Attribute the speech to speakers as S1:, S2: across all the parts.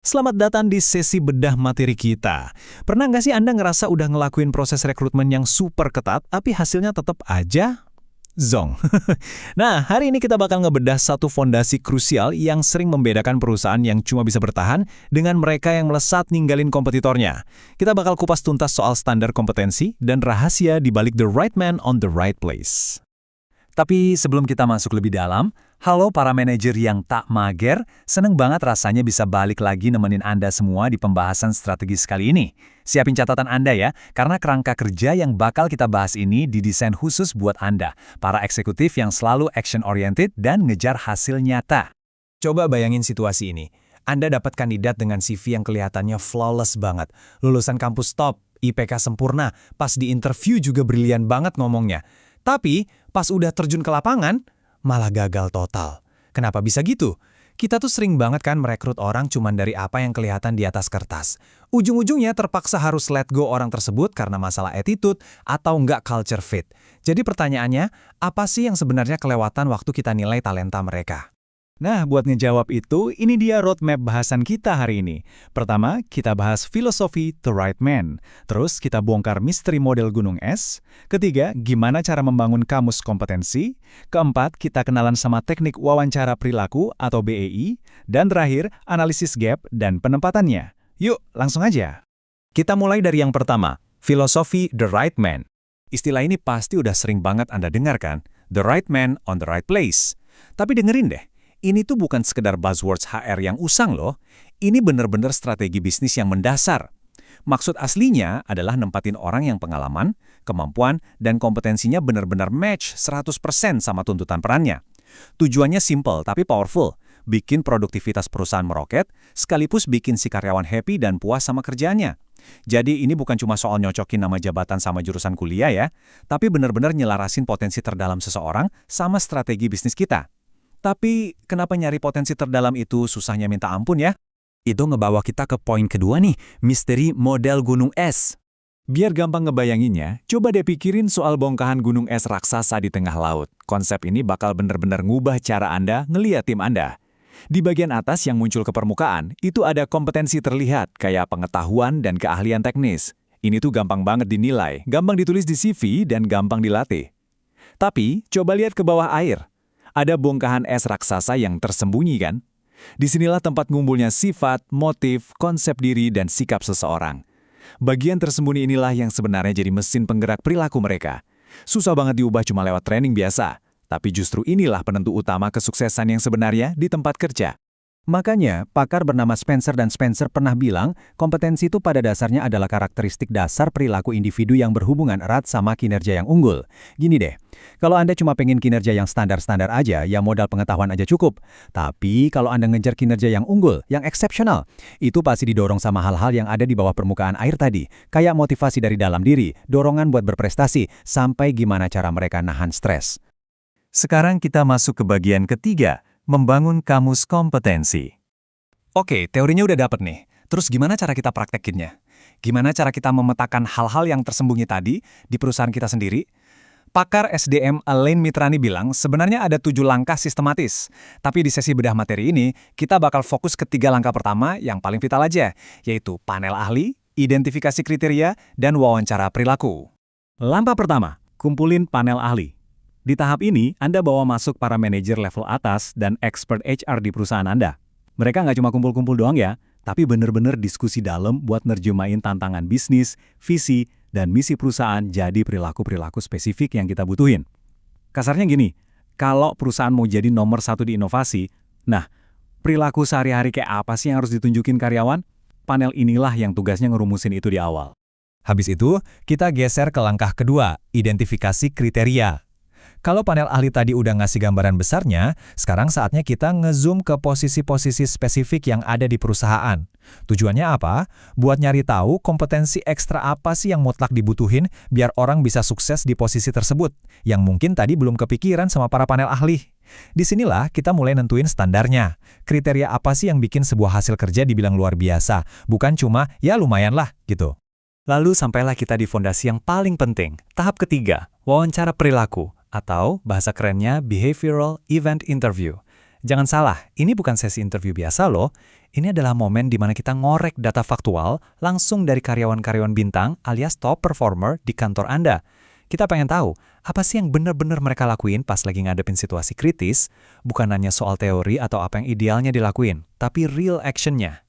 S1: Selamat datang di sesi bedah materi kita. Pernah nggak sih Anda ngerasa udah ngelakuin proses rekrutmen yang super ketat, tapi hasilnya tetap aja zong? Nah, hari ini kita bakal ngebedah satu fondasi krusial yang sering membedakan perusahaan yang cuma bisa bertahan dengan mereka yang melesat ninggalin kompetitornya. Kita bakal kupas tuntas soal standar kompetensi dan rahasia di balik the right man on the right place.
S2: Tapi sebelum kita masuk lebih dalam, halo para manajer yang tak mager, seneng banget rasanya bisa balik lagi nemenin Anda semua di pembahasan strategis kali ini. Siapin catatan Anda ya, karena kerangka kerja yang bakal kita bahas ini didesain khusus buat Anda, para eksekutif yang selalu action-oriented dan ngejar hasil nyata.
S1: Coba bayangin situasi ini. Anda dapat kandidat dengan CV yang kelihatannya flawless banget. Lulusan kampus top, IPK sempurna, pas di interview juga brilian banget ngomongnya. Tapi, pas udah terjun ke lapangan, malah gagal total. Kenapa bisa gitu? Kita tuh sering banget kan merekrut orang cuman dari apa yang kelihatan di atas kertas. Ujung-ujungnya terpaksa harus let go orang tersebut karena masalah attitude atau nggak culture fit. Jadi pertanyaannya, apa sih yang sebenarnya kelewatan waktu kita nilai talenta mereka? Nah, buat ngejawab itu, ini dia roadmap bahasan kita hari ini. Pertama, kita bahas filosofi The Right Man. Terus, kita bongkar misteri model gunung es. Ketiga, gimana cara membangun kamus kompetensi. Keempat, kita kenalan sama teknik wawancara perilaku atau BEI. Dan terakhir, analisis gap dan penempatannya. Yuk, langsung aja. Kita mulai dari yang pertama, filosofi The Right Man. Istilah ini pasti udah sering banget Anda dengar kan? The right man on the right place. Tapi dengerin deh. Ini tuh bukan sekedar buzzwords HR yang usang loh, ini bener-bener strategi bisnis yang mendasar. Maksud aslinya adalah nempatin orang yang pengalaman, kemampuan, dan kompetensinya bener-bener match 100% sama tuntutan perannya. Tujuannya simple tapi powerful, bikin produktivitas perusahaan meroket, sekaligus bikin si karyawan happy dan puas sama kerjaannya. Jadi ini bukan cuma soal nyocokin nama jabatan sama jurusan kuliah ya, tapi bener-bener nyelarasin potensi terdalam seseorang sama strategi bisnis kita. Tapi, kenapa nyari potensi terdalam itu susahnya minta ampun ya? Itu ngebawa kita ke poin kedua nih, misteri model gunung es. Biar gampang ngebayanginnya, coba deh pikirin soal bongkahan gunung es raksasa di tengah laut. Konsep ini bakal bener-bener ngubah cara Anda ngeliat tim Anda. Di bagian atas yang muncul ke permukaan, itu ada kompetensi terlihat, kayak pengetahuan dan keahlian teknis. Ini tuh gampang banget dinilai, gampang ditulis di CV, dan gampang dilatih. Tapi, coba lihat ke bawah air. Ada bongkahan es raksasa yang tersembunyi kan? Disinilah tempat ngumpulnya sifat, motif, konsep diri, dan sikap seseorang. Bagian tersembunyi inilah yang sebenarnya jadi mesin penggerak perilaku mereka. Susah banget diubah cuma lewat training biasa. Tapi justru inilah penentu utama kesuksesan yang sebenarnya di tempat kerja. Makanya, pakar bernama Spencer dan Spencer pernah bilang, kompetensi itu pada dasarnya adalah karakteristik dasar perilaku individu yang berhubungan erat sama kinerja yang unggul. Gini deh, kalau Anda cuma pengen kinerja yang standar-standar aja, ya modal pengetahuan aja cukup. Tapi kalau Anda ngejar kinerja yang unggul, yang eksepsional, itu pasti didorong sama hal-hal yang ada di bawah permukaan air tadi. Kayak motivasi dari dalam diri, dorongan buat berprestasi, sampai gimana cara mereka nahan stres. Sekarang kita masuk ke bagian ketiga, membangun kamus kompetensi. Oke, teorinya udah dapet nih. Terus gimana cara kita praktekinnya? Gimana cara kita memetakan hal-hal yang tersembunyi tadi di perusahaan kita sendiri? Pakar SDM Elaine Mitrani bilang sebenarnya ada 7 langkah sistematis. Tapi di sesi bedah materi ini, kita bakal fokus ke 3 langkah pertama yang paling vital aja, yaitu panel ahli, identifikasi kriteria, dan wawancara perilaku. Langkah pertama, kumpulin panel ahli. Di tahap ini, Anda bawa masuk para manajer level atas dan expert HR di perusahaan Anda. Mereka nggak cuma kumpul-kumpul doang ya, tapi bener-bener diskusi dalam buat nerjemahin tantangan bisnis, visi, dan misi perusahaan jadi perilaku-perilaku spesifik yang kita butuhin. Kasarnya gini, kalau perusahaan mau jadi nomor 1 di inovasi, nah, perilaku sehari-hari kayak apa sih yang harus ditunjukin karyawan? Panel inilah yang tugasnya ngerumusin itu di awal. Habis itu, kita geser ke langkah kedua, identifikasi kriteria. Kalau panel ahli tadi udah ngasih gambaran besarnya, sekarang saatnya kita ngezoom ke posisi-posisi spesifik yang ada di perusahaan. Tujuannya apa? Buat nyari tahu kompetensi ekstra apa sih yang mutlak dibutuhin biar orang bisa sukses di posisi tersebut, yang mungkin tadi belum kepikiran sama para panel ahli. Disinilah kita mulai nentuin standarnya. Kriteria apa sih yang bikin sebuah hasil kerja dibilang luar biasa, bukan cuma ya lumayan lah gitu. Lalu sampailah kita di fondasi yang paling penting, tahap ketiga, wawancara perilaku. Atau bahasa kerennya behavioral event interview. Jangan salah, ini bukan sesi interview biasa loh.
S2: Ini adalah momen di mana kita ngorek data faktual langsung dari karyawan-karyawan bintang alias top performer di kantor Anda. Kita pengen tahu, apa sih yang benar-benar mereka lakuin pas lagi ngadepin situasi kritis, bukan hanya soal teori atau apa yang idealnya dilakuin, tapi real action-nya.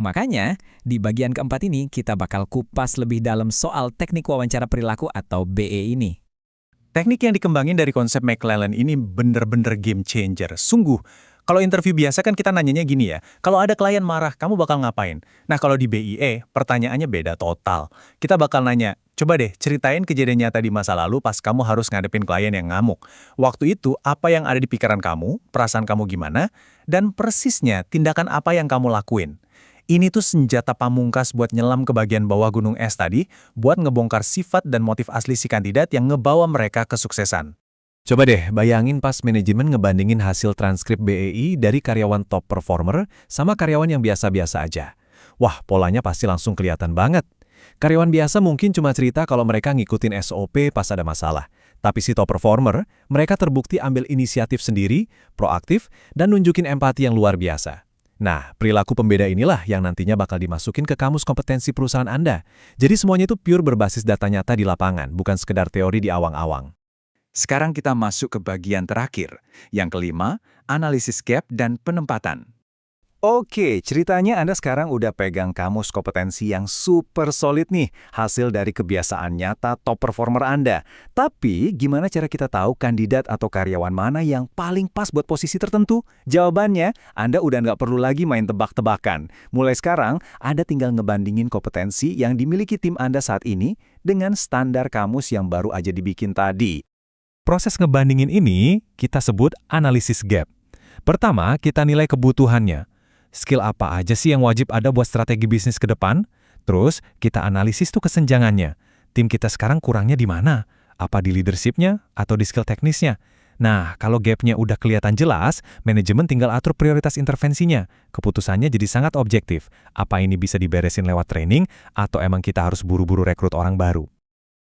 S3: Makanya, di bagian keempat ini kita bakal kupas lebih dalam soal teknik wawancara perilaku atau BE ini.
S1: Teknik yang dikembangin dari konsep McClellan ini bener-bener game changer. Sungguh, kalau interview biasa kan kita nanyanya gini ya, kalau ada klien marah, kamu bakal ngapain? Nah kalau di BIE, pertanyaannya beda total. Kita bakal nanya, coba deh ceritain kejadian nyata di masa lalu pas kamu harus ngadepin klien yang ngamuk. Waktu itu, apa yang ada di pikiran kamu, perasaan kamu gimana, dan persisnya tindakan apa yang kamu lakuin. Ini tuh senjata pamungkas buat nyelam ke bagian bawah gunung es tadi, buat ngebongkar sifat dan motif asli si kandidat yang ngebawa mereka kesuksesan.
S2: Coba deh bayangin pas manajemen ngebandingin hasil transkrip BEI dari karyawan top performer sama karyawan yang biasa-biasa aja. Wah, polanya pasti langsung kelihatan banget. Karyawan biasa mungkin cuma cerita kalau mereka ngikutin SOP pas ada masalah. Tapi si top performer, mereka terbukti ambil inisiatif sendiri, proaktif, dan nunjukin empati yang luar biasa. Nah, perilaku pembeda inilah yang nantinya bakal dimasukin ke kamus kompetensi perusahaan Anda. Jadi semuanya itu pure berbasis data nyata di lapangan, bukan sekedar teori di awang-awang.
S4: Sekarang kita masuk ke bagian terakhir. Yang kelima, analisis gap dan penempatan.
S2: Oke, ceritanya Anda sekarang udah pegang kamus kompetensi yang super solid nih, hasil dari kebiasaan nyata top performer Anda. Tapi, gimana cara kita tahu kandidat atau karyawan mana yang paling pas buat posisi tertentu? Jawabannya, Anda udah nggak perlu lagi main tebak-tebakan. Mulai sekarang, Anda tinggal ngebandingin kompetensi yang dimiliki tim Anda saat ini dengan standar kamus yang baru aja dibikin tadi. Proses ngebandingin ini kita sebut analisis gap. Pertama, kita nilai kebutuhannya. Skill apa aja sih yang wajib ada buat strategi bisnis ke depan? Terus, kita analisis tuh kesenjangannya. Tim kita sekarang kurangnya di mana? Apa di leadership-nya atau di skill teknisnya? Nah, kalau gap-nya udah kelihatan jelas, manajemen tinggal atur prioritas intervensinya. Keputusannya jadi sangat objektif. Apa ini bisa diberesin lewat training, atau emang kita harus buru-buru rekrut orang baru?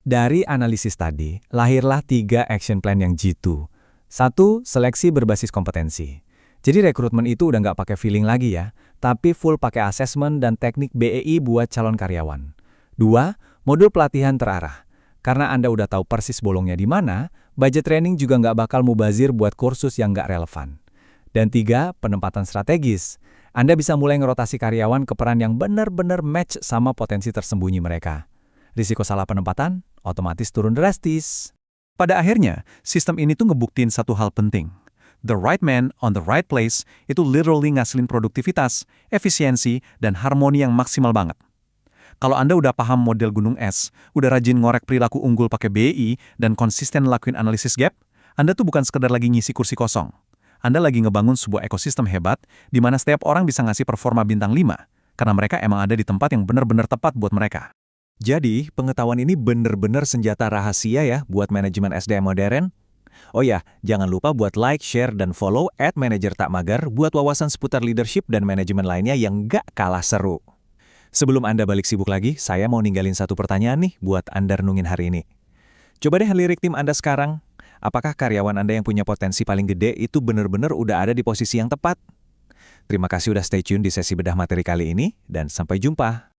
S2: Dari analisis tadi, lahirlah 3 action plan yang jitu. 1. Seleksi berbasis kompetensi. Jadi rekrutmen itu udah nggak pakai feeling lagi ya, tapi full pakai assessment dan teknik BEI buat calon karyawan. 2. Modul pelatihan terarah. Karena Anda udah tahu persis bolongnya di mana, budget training juga nggak bakal mubazir buat kursus yang nggak relevan. Dan 3. Penempatan strategis. Anda bisa mulai ngerotasi karyawan ke peran yang benar-benar match sama potensi tersembunyi mereka. Risiko salah penempatan otomatis turun drastis.
S4: Pada akhirnya, sistem ini tuh ngebuktiin satu hal penting. The right man on the right place itu literally ngasilin produktivitas, efisiensi, dan harmoni yang maksimal banget. Kalau Anda udah paham model gunung es, udah rajin ngorek perilaku unggul pakai BEI, dan konsisten lakuin analisis gap, Anda tuh bukan sekedar lagi ngisi kursi kosong. Anda lagi ngebangun sebuah ekosistem hebat, di mana setiap orang bisa ngasih performa bintang 5, karena mereka emang ada di tempat yang benar-benar tepat buat mereka.
S2: Jadi, pengetahuan ini benar-benar senjata rahasia ya buat manajemen SDM modern. Oh ya, jangan lupa buat like, share, dan follow @manajertakmagar buat wawasan seputar leadership dan manajemen lainnya yang gak kalah seru. Sebelum Anda balik sibuk lagi, saya mau ninggalin satu pertanyaan nih buat Anda renungin hari ini. Coba deh lirik tim Anda sekarang. Apakah karyawan Anda yang punya potensi paling gede itu benar-benar udah ada di posisi yang tepat? Terima kasih udah stay tune di sesi bedah materi kali ini, dan sampai jumpa.